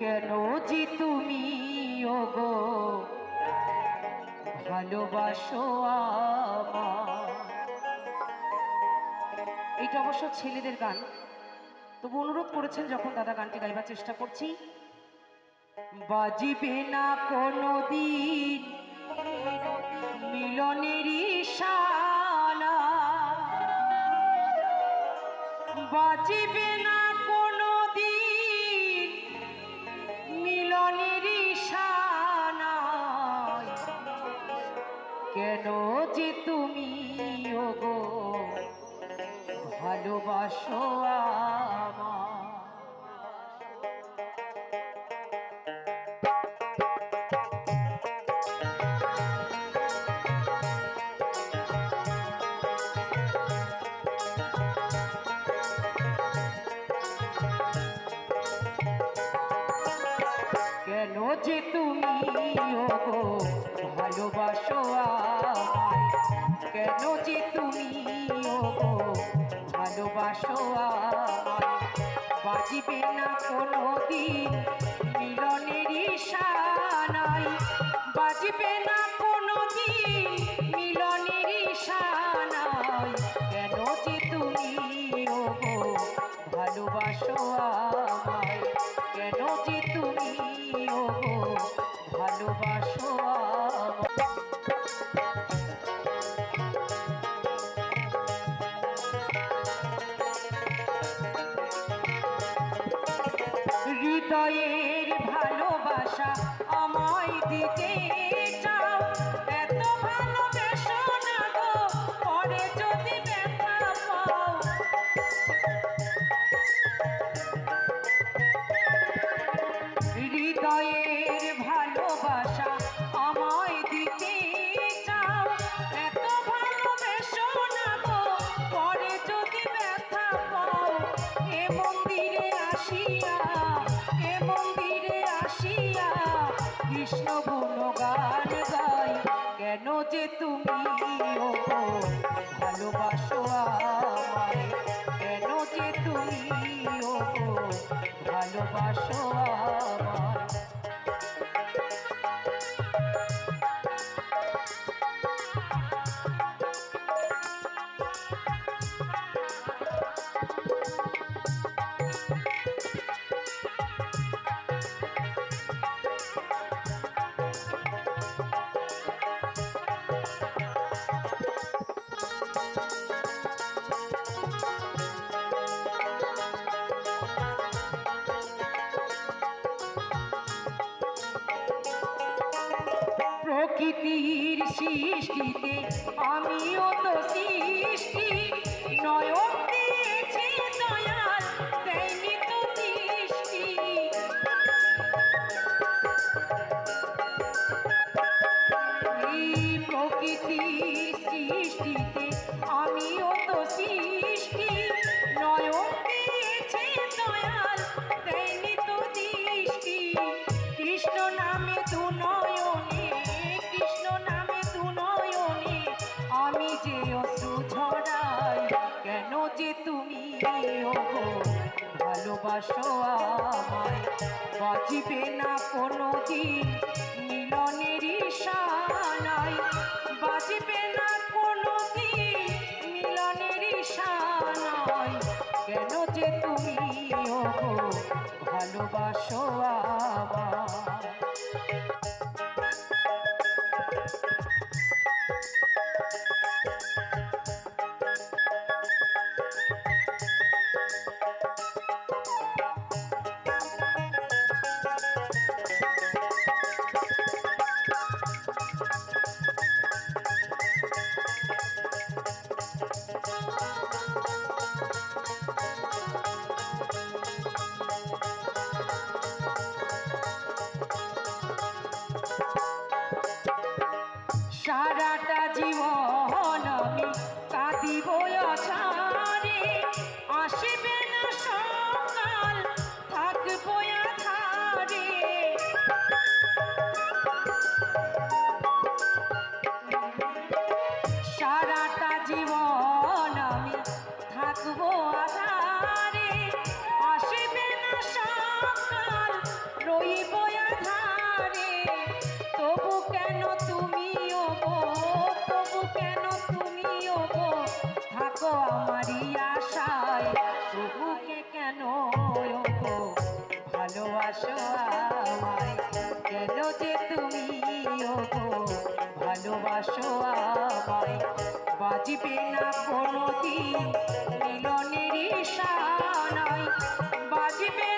কেন যে তুমি ওগো ভালোবাসো আমায়। এইটা অবশ্য ছেলেদের গান, তবু অনুরোধ করেছেন যখন দাদা গানটি গাইবার চেষ্টা করছি। বাজিবে না কোনো দিন মিলনের ইশারা, বাজিবে না কোনো দিন মিলনের ইশারা। কেন যে তুমি ওগো ভালোবাসো আমায়। কেন যে তুমি ওগো ভালোবাসো আমায়, কেন যে তুমি ওগো ভালোবাসো আমায়। বাজিবে না কোনো দিন মিলনের ইশারায়, বাজিবে না কোনো দিন মিলনের ইশারায়। কেন যে তুমি ওগো ভালোবাসো আমায়, কেন যে তুমি ওগো ভালোবাসো আমায়। হৃদয়ের ভালোবাসা আমায় দিতে চাও, এত ভালোবেসো না গো পরে যদি ব্যথা পাও। হৃদয়ের ভালোবাসা আমায় দিতে চাও, এত ভালোবেসো না গো পরে যদি ব্যথা পাও। এ মন্দিরে আসিয়া, এ মন্দিরে আসিয়া কৃষ্ণ গুণগান গাই। কেন যে তুমি ওগো ভালোবাসো আমায়, কেন যে তুমি ওগো ভালোবাসো আমায়। প্রকৃতির সৃষ্টিতে আমিও তো সৃষ্টি, নয়ন দিয়েছে দয়াল দেয়নি তো দৃষ্টি। এই প্রকৃতির সৃষ্টিতে আমিও তো সৃষ্টি, নয়ন দিয়েছে দয়াল দেয়নি তো দৃষ্টি। কৃষ্ণ নামে দু নয়নে, কৃষ্ণ নামে দু নয়নে আমি যে অশ্রু ঝরাই। কেন যে তুমি ওগো ভালোবাসো আমায়, বাজিবে না কোনো দিন মিলনের ইশারায়, বাজিবে না কোনো দিন মিলনের ইশারায়। কেন যে তুমি ওগো ভালোবাসো আমায়। ভালোবাসো আমায়, কেন যে তুমি ওগো ভালোবাসো আমায়। বাজবে না কোনোদিন মিলনের সানাই, বাজবে